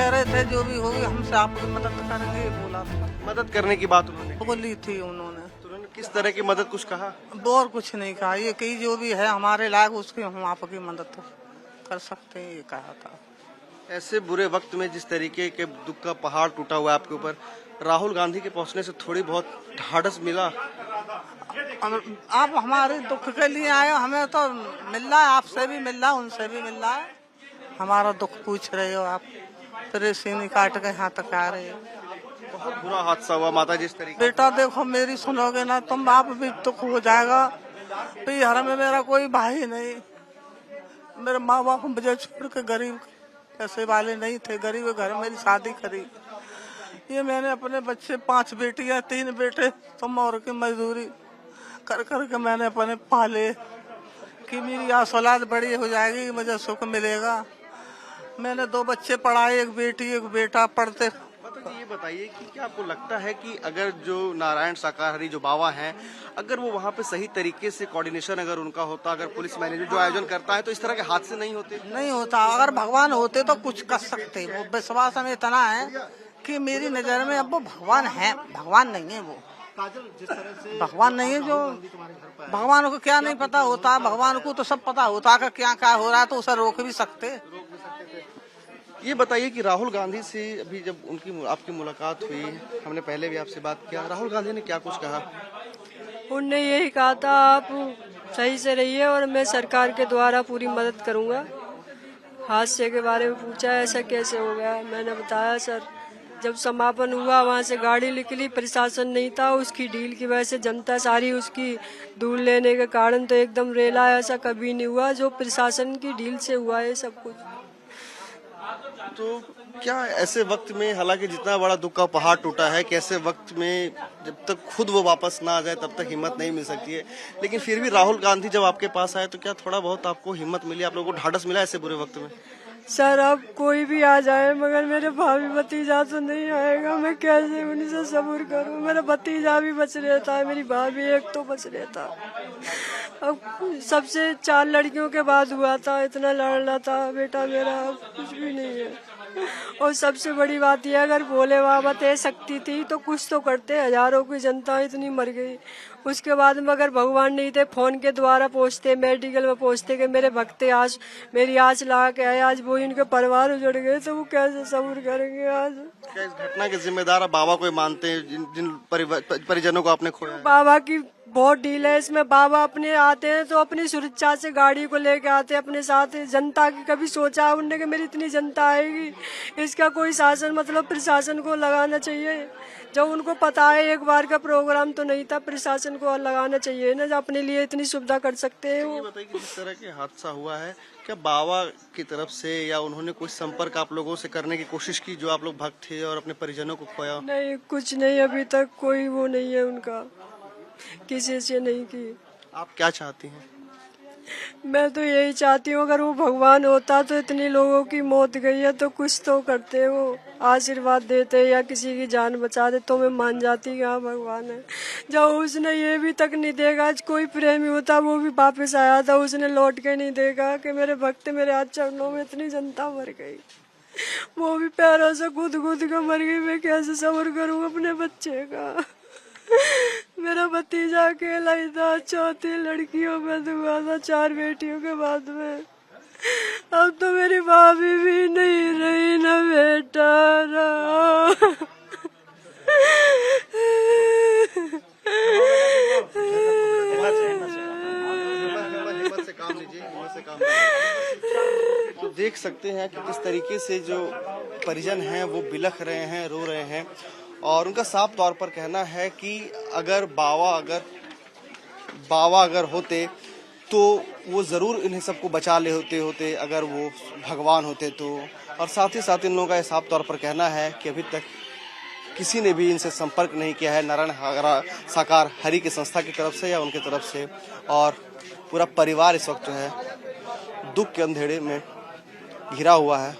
कह रहे थे जो भी होगी हमसे आपकी मदद करेंगे, बोला था। मदद करने की बात उन्होंने बोली थी उन्होंने, तो उन्होंने किस तरह की मदद कुछ कहा? और कुछ नहीं कहा। ये कही जो भी है हमारे लायक उसकी हम आपकी मदद कर सकते हैं, ये कहा था। ऐसे बुरे वक्त में जिस तरीके के दुख का पहाड़ टूटा हुआ है आपके ऊपर, राहुल गांधी के पहुंचने से थोड़ी बहुत ढाढ़स मिला? आप हमारे दुख के लिए आए, हमें तो मिल रहा है, आपसे भी मिल रहा है, उनसे भी मिल रहा है। हमारा दुख पूछ रहे हो आप, परेशानी काट के यहाँ तक आ रहे हो। बहुत बुरा हादसा हुआ माता जी इस तरीके। बेटा देखो मेरी सुनोगे ना तुम, बाप भी दुख हो जाएगा। बिहार में मेरा कोई भाई नहीं, मेरे माँ बाप मुझे छोड़ के गरीब पैसे वाले नहीं थे, गरीब घर मेरी शादी करी। ये मैंने अपने बच्चे 5 बेटियां 3 बेटे, तुम और की मजदूरी कर कर के मैंने अपने पाले कि मेरी आस औलाद बड़ी हो जाएगी, मुझे सुख मिलेगा। मैंने 2 बच्चे पढ़ाए, एक बेटी एक बेटा पढ़ते। ये बताइए कि क्या आपको लगता है कि अगर जो नारायण शाकाहारी जो बाबा हैं, अगर वो वहाँ पे सही तरीके से कोऑर्डिनेशन अगर उनका होता, अगर पुलिस मैनेजमेंट जो आयोजन करता है, तो इस तरह के हादसे नहीं होते? नहीं होता। अगर भगवान होते तो कुछ कर सकते। वो विश्वास हमें इतना है कि मेरी नजर में अब वो भगवान है, भगवान नहीं है। वो भगवान नहीं है। जो भगवान को क्या नहीं पता होता, भगवान को तो सब पता होता है क्या क्या हो रहा है, तो उसे रोक भी सकते। ये बताइए कि राहुल गांधी से अभी जब उनकी आपकी मुलाकात हुई, हमने पहले भी आपसे बात किया, राहुल गांधी ने क्या कुछ कहा? उनने यही कहा था आप सही से रहिए और मैं सरकार के द्वारा पूरी मदद करूंगा। हादसे के बारे में पूछा ऐसा कैसे हो गया, मैंने बताया सर जब समापन हुआ वहाँ से गाड़ी निकली, प्रशासन नहीं था, उसकी डील की वजह से जनता सारी उसकी दूर लेने के कारण तो एकदम रेला। ऐसा कभी नहीं हुआ जो प्रशासन की डील से हुआ है सब कुछ। तो क्या ऐसे वक्त में, हालांकि जितना बड़ा दुख का पहाड़ टूटा है, कि ऐसे वक्त में जब तक खुद वो वापस ना आ जाए तब तक हिम्मत नहीं मिल सकती है, लेकिन फिर भी राहुल गांधी जब आपके पास आए तो क्या थोड़ा बहुत आपको हिम्मत मिली, आप लोगों को ढाढ़स मिला ऐसे बुरे वक्त में? सर अब कोई भी आ जाए मगर मेरे भाभी भतीजा तो नहीं आएगा, मैं कैसे उनसे सब्र करूं। मेरा भतीजा भी बच रहता है, मेरी भाभी एक तो बच रहता। अब सबसे 4 लड़कियों के बाद हुआ था, इतना लड़ना था बेटा मेरा, अब कुछ भी नहीं है। और सबसे बड़ी बात यह, अगर भोले बाबा ते शक्ति थी तो कुछ तो करते। हजारों की जनता इतनी मर गई, उसके बाद में अगर भगवान नहीं थे फोन के द्वारा पहुंचते, मेडिकल में पहुंचते कि मेरे भक्त आज मेरी आँच लगा के आए, आज वो इनके परिवार उजड़ गए, तो वो कैसे सब्र करेंगे। आज क्या इस घटना के जिम्मेदार बाबा को मानते हैं, जिन परिजनों को आपने खोया है? बाबा की बहुत डील है इसमें। बाबा अपने आते हैं तो अपनी सुरक्षा से गाड़ी को लेके आते हैं अपने साथ। जनता की कभी सोचा उनने कि मेरी इतनी जनता आएगी, इसका कोई शासन मतलब प्रशासन को लगाना चाहिए। जब उनको पता है एक बार का प्रोग्राम तो नहीं था, प्रशासन को लगाना चाहिए ना, जो अपने लिए इतनी सुविधा कर सकते हैं। ये बताइए कि जिस तरह के हादसा हुआ है, क्या बाबा की तरफ से या उन्होंने कुछ संपर्क आप लोगों से करने की कोशिश की, जो आप लोग भक्त थे और अपने परिजनों को खोया? नहीं, कुछ नहीं, अभी तक कोई वो नहीं है उनका, किसी से नहीं की। आप क्या चाहती हैं? मैं तो यही चाहती हूँ अगर वो भगवान होता तो इतनी लोगों की मौत गई है तो कुछ तो करते, वो आशीर्वाद देते या किसी की जान बचा दे तो मैं मान जाती कि हाँ भगवान है। जब उसने ये भी तक नहीं देखा, कोई प्रेमी होता वो भी वापस आया था, उसने लौट के नहीं देखा कि मेरे भक्त मेरे हाथ चरणों में इतनी जनता मर गई, वो भी पैरों से कूद कूद कर मर गई। मैं कैसे सब्र करूँ अपने बच्चे का। मेरा भतीजा अकेला ही था, 4 लड़कियों में दुआ था, 4 बेटियों के बाद में। अब तो मेरी भाभी भी नहीं रही ना बेटा रहा। तो देख सकते हैं कि किस तरीके से जो परिजन हैं वो बिलख रहे हैं, रो रहे हैं, और उनका साफ तौर पर कहना है कि अगर बाबा अगर होते तो वो जरूर इन्हें सबको बचा ले होते अगर वो भगवान होते तो। और साथ ही साथ इन लोगों का यह साफ तौर पर कहना है कि अभी तक किसी ने भी इनसे संपर्क नहीं किया है, नारायण साकार हरि की संस्था की तरफ से या उनके तरफ से, और पूरा परिवार इस वक्त जो है दुख के अंधेरे में घिरा हुआ है।